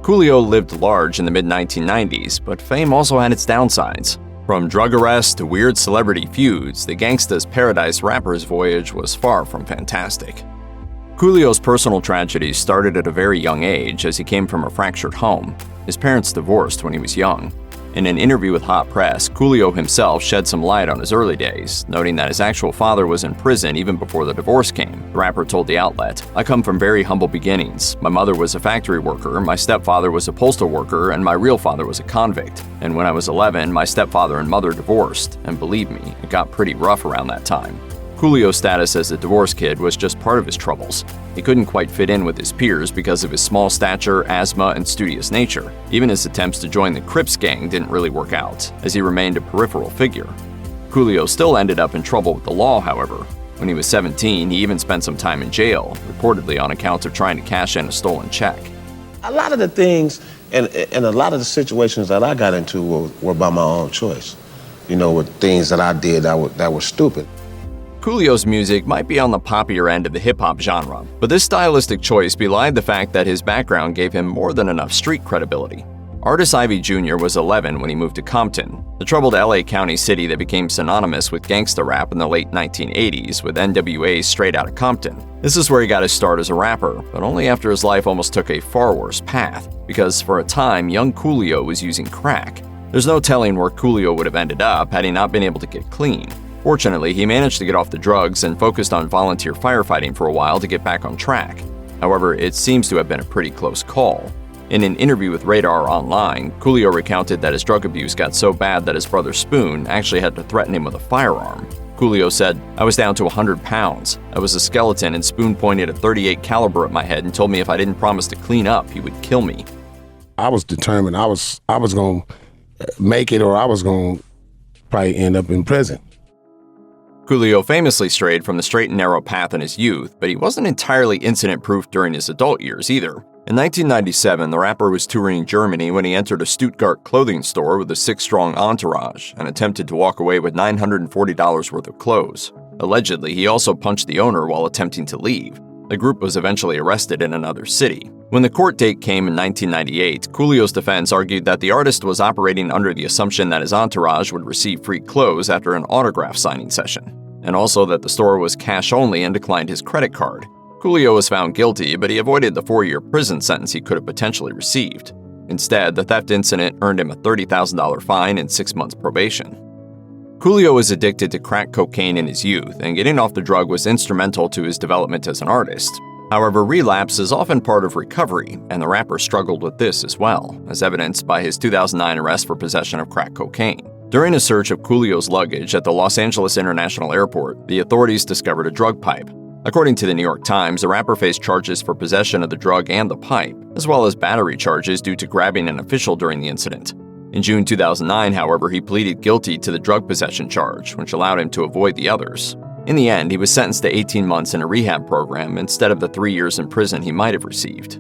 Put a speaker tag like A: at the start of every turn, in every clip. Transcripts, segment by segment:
A: Coolio lived large in the mid-1990s, but fame also had its downsides. From drug arrests to weird celebrity feuds, the Gangsta's Paradise rapper's voyage was far from fantastic. Coolio's personal tragedies started at a very young age as he came from a fractured home. His parents divorced when he was young. In an interview with Hot Press, Coolio himself shed some light on his early days, noting that his actual father was in prison even before the divorce came. The rapper told the outlet, "I come from very humble beginnings. My mother was a factory worker, my stepfather was a postal worker, and my real father was a convict. And when I was 11, my stepfather and mother divorced, and believe me, it got pretty rough around that time." Coolio's status as a divorced kid was just part of his troubles. He couldn't quite fit in with his peers because of his small stature, asthma, and studious nature. Even his attempts to join the Crips gang didn't really work out, as he remained a peripheral figure. Coolio still ended up in trouble with the law, however. When he was 17, he even spent some time in jail, reportedly on account of trying to cash in a stolen check.
B: A lot of the things and a lot of the situations that I got into were by my own choice. With things that I did that were stupid.
A: Coolio's music might be on the poppier end of the hip-hop genre, but this stylistic choice belied the fact that his background gave him more than enough street credibility. Artis Ivy Jr. was 11 when he moved to Compton, the troubled LA County city that became synonymous with gangsta rap in the late 1980s with NWA's Straight Outta Compton. This is where he got his start as a rapper, but only after his life almost took a far worse path, because for a time, young Coolio was using crack. There's no telling where Coolio would have ended up had he not been able to get clean. Fortunately, he managed to get off the drugs and focused on volunteer firefighting for a while to get back on track. However, it seems to have been a pretty close call. In an interview with Radar Online, Coolio recounted that his drug abuse got so bad that his brother Spoon actually had to threaten him with a firearm. Coolio said, "I was down to 100 pounds. I was a skeleton and Spoon pointed a .38 caliber at my head and told me if I didn't promise to clean up, he would kill me."
C: I was determined I was going to make it, or I was going to probably end up in prison.
A: Coolio famously strayed from the straight and narrow path in his youth, but he wasn't entirely incident-proof during his adult years either. In 1997, the rapper was touring Germany when he entered a Stuttgart clothing store with a six-strong entourage and attempted to walk away with $940 worth of clothes. Allegedly, he also punched the owner while attempting to leave. The group was eventually arrested in another city. When the court date came in 1998, Coolio's defense argued that the artist was operating under the assumption that his entourage would receive free clothes after an autograph signing session, and also that the store was cash only and declined his credit card. Coolio was found guilty, but he avoided the 4-year prison sentence he could have potentially received. Instead, the theft incident earned him a $30,000 fine and 6 months probation. Coolio was addicted to crack cocaine in his youth, and getting off the drug was instrumental to his development as an artist. However, relapse is often part of recovery, and the rapper struggled with this as well, as evidenced by his 2009 arrest for possession of crack cocaine. During a search of Coolio's luggage at the Los Angeles International Airport, the authorities discovered a drug pipe. According to the New York Times, the rapper faced charges for possession of the drug and the pipe, as well as battery charges due to grabbing an official during the incident. In June 2009, however, he pleaded guilty to the drug possession charge, which allowed him to avoid the others. In the end, he was sentenced to 18 months in a rehab program instead of the 3 years in prison he might have received.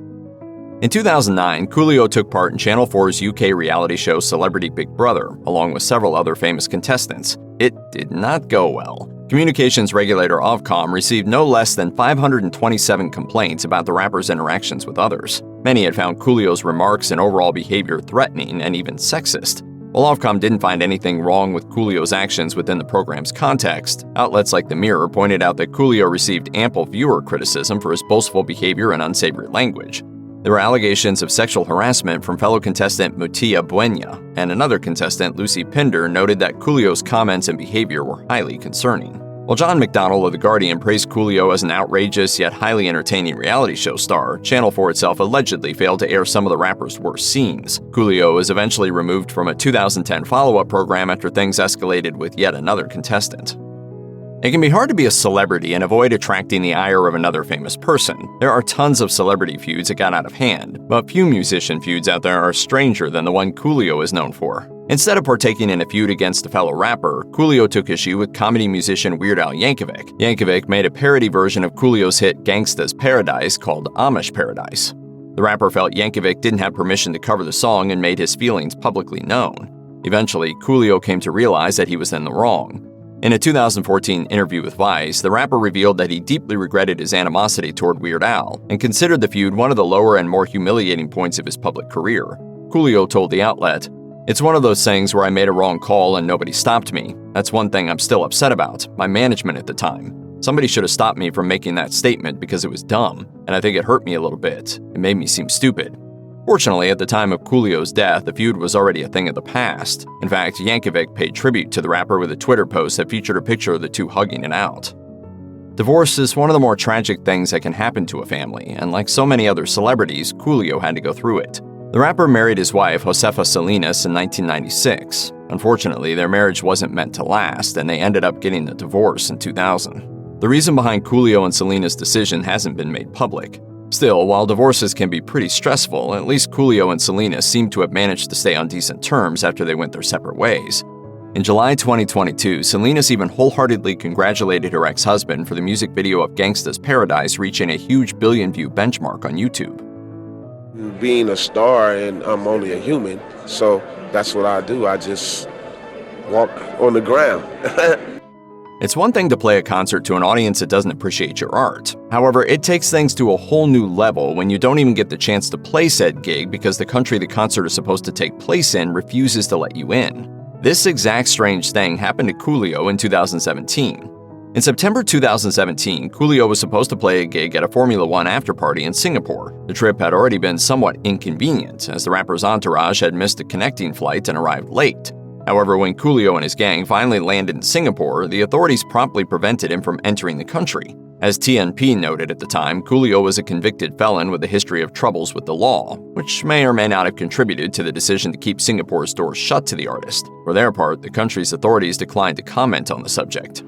A: In 2009, Coolio took part in Channel 4's UK reality show Celebrity Big Brother, along with several other famous contestants. It did not go well. Communications regulator Ofcom received no less than 527 complaints about the rapper's interactions with others. Many had found Coolio's remarks and overall behavior threatening and even sexist. While Ofcom didn't find anything wrong with Coolio's actions within the program's context, outlets like The Mirror pointed out that Coolio received ample viewer criticism for his boastful behavior and unsavory language. There were allegations of sexual harassment from fellow contestant Mutia Buena, and another contestant, Lucy Pinder, noted that Coolio's comments and behavior were highly concerning. While John McDonnell of The Guardian praised Coolio as an outrageous yet highly entertaining reality show star, Channel 4 itself allegedly failed to air some of the rapper's worst scenes. Coolio was eventually removed from a 2010 follow-up program after things escalated with yet another contestant. It can be hard to be a celebrity and avoid attracting the ire of another famous person. There are tons of celebrity feuds that got out of hand, but few musician feuds out there are stranger than the one Coolio is known for. Instead of partaking in a feud against a fellow rapper, Coolio took issue with comedy musician Weird Al Yankovic. Yankovic made a parody version of Coolio's hit Gangsta's Paradise called Amish Paradise. The rapper felt Yankovic didn't have permission to cover the song and made his feelings publicly known. Eventually, Coolio came to realize that he was in the wrong. In a 2014 interview with Vice, the rapper revealed that he deeply regretted his animosity toward Weird Al and considered the feud one of the lower and more humiliating points of his public career. Coolio told the outlet, "It's one of those things where I made a wrong call and nobody stopped me. That's one thing I'm still upset about, my management at the time. Somebody should have stopped me from making that statement because it was dumb, and I think it hurt me a little bit. It made me seem stupid." Fortunately, at the time of Coolio's death, the feud was already a thing of the past. In fact, Yankovic paid tribute to the rapper with a Twitter post that featured a picture of the two hugging it out. Divorce is one of the more tragic things that can happen to a family, and like so many other celebrities, Coolio had to go through it. The rapper married his wife, Josefa Salinas, in 1996. Unfortunately, their marriage wasn't meant to last, and they ended up getting a divorce in 2000. The reason behind Coolio and Salinas' decision hasn't been made public. Still, while divorces can be pretty stressful, at least Coolio and Salinas seem to have managed to stay on decent terms after they went their separate ways. In July 2022, Salinas even wholeheartedly congratulated her ex-husband for the music video of Gangsta's Paradise reaching a huge billion-view benchmark on YouTube.
B: Being a star, and I'm only a human, so that's what I do. I just walk on the ground.
A: It's one thing to play a concert to an audience that doesn't appreciate your art. However, it takes things to a whole new level when you don't even get the chance to play said gig because the country the concert is supposed to take place in refuses to let you in. This exact strange thing happened to Coolio in 2017. In September 2017, Coolio was supposed to play a gig at a Formula One afterparty in Singapore. The trip had already been somewhat inconvenient, as the rapper's entourage had missed a connecting flight and arrived late. However, when Coolio and his gang finally landed in Singapore, the authorities promptly prevented him from entering the country. As TNP noted at the time, Coolio was a convicted felon with a history of troubles with the law, which may or may not have contributed to the decision to keep Singapore's doors shut to the artist. For their part, the country's authorities declined to comment on the subject.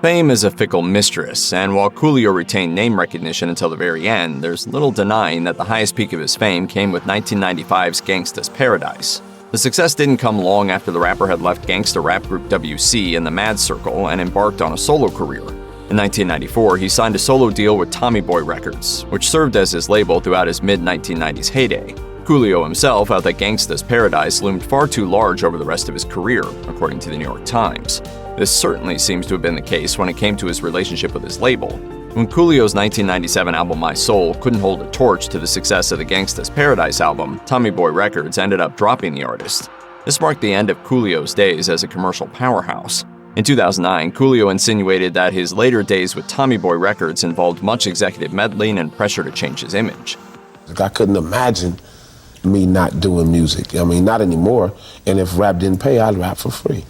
A: Fame is a fickle mistress, and while Coolio retained name recognition until the very end, there's little denying that the highest peak of his fame came with 1995's Gangsta's Paradise. The success didn't come long after the rapper had left gangsta rap group WC in the Mad Circle and embarked on a solo career. In 1994, he signed a solo deal with Tommy Boy Records, which served as his label throughout his mid-1990s heyday. Coolio himself felt that Gangsta's Paradise loomed far too large over the rest of his career, according to the New York Times. This certainly seems to have been the case when it came to his relationship with his label. When Coolio's 1997 album My Soul couldn't hold a torch to the success of the Gangsta's Paradise album, Tommy Boy Records ended up dropping the artist. This marked the end of Coolio's days as a commercial powerhouse. In 2009, Coolio insinuated that his later days with Tommy Boy Records involved much executive meddling and pressure to change his image.
B: I couldn't imagine me not doing music. Not anymore. And if rap didn't pay, I'd rap for free.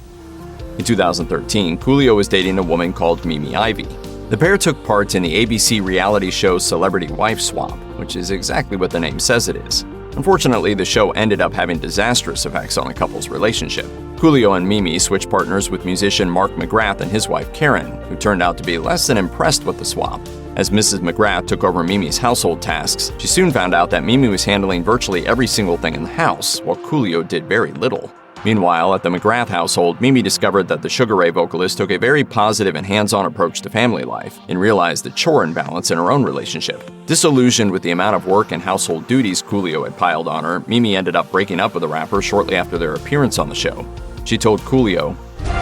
A: In 2013, Coolio was dating a woman called Mimi Ivy. The pair took part in the ABC reality show Celebrity Wife Swap, which is exactly what the name says it is. Unfortunately, the show ended up having disastrous effects on the couple's relationship. Coolio and Mimi switched partners with musician Mark McGrath and his wife Karen, who turned out to be less than impressed with the swap. As Mrs. McGrath took over Mimi's household tasks, she soon found out that Mimi was handling virtually every single thing in the house, while Coolio did very little. Meanwhile, at the McGrath household, Mimi discovered that the Sugar Ray vocalist took a very positive and hands-on approach to family life and realized the chore imbalance in her own relationship. Disillusioned with the amount of work and household duties Coolio had piled on her, Mimi ended up breaking up with the rapper shortly after their appearance on the show. She told Coolio,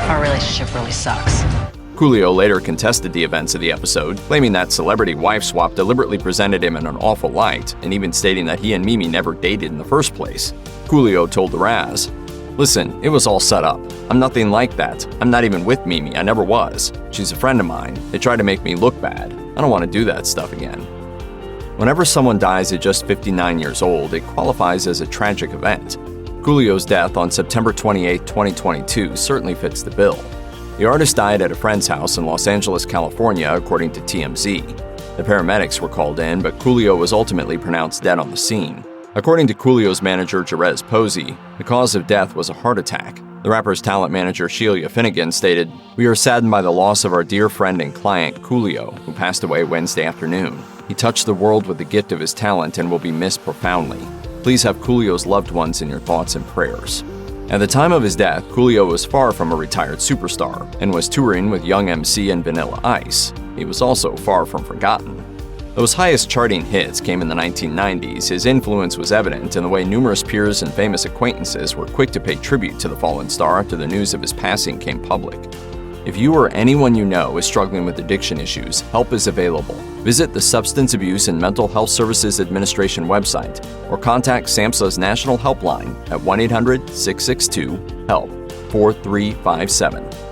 D: "Our relationship really sucks."
A: Coolio later contested the events of the episode, claiming that Celebrity Wife Swap deliberately presented him in an awful light, and even stating that he and Mimi never dated in the first place. Coolio told the Raz, "Listen, it was all set up. I'm nothing like that. I'm not even with Mimi. I never was. She's a friend of mine. They tried to make me look bad. I don't want to do that stuff again." Whenever someone dies at just 59 years old, it qualifies as a tragic event. Coolio's death on September 28, 2022 certainly fits the bill. The artist died at a friend's house in Los Angeles, California, according to TMZ. The paramedics were called in, but Coolio was ultimately pronounced dead on the scene. According to Coolio's manager, Jerez Posey, the cause of death was a heart attack. The rapper's talent manager, Sheila Finnegan, stated, "We are saddened by the loss of our dear friend and client, Coolio, who passed away Wednesday afternoon. He touched the world with the gift of his talent and will be missed profoundly. Please have Coolio's loved ones in your thoughts and prayers." At the time of his death, Coolio was far from a retired superstar and was touring with Young MC and Vanilla Ice. He was also far from forgotten. Though his highest charting hits came in the 1990s, his influence was evident in the way numerous peers and famous acquaintances were quick to pay tribute to the fallen star after the news of his passing came public. If you or anyone you know is struggling with addiction issues, help is available. Visit the Substance Abuse and Mental Health Services Administration website or contact SAMHSA's National Helpline at 1-800-662-HELP 4357.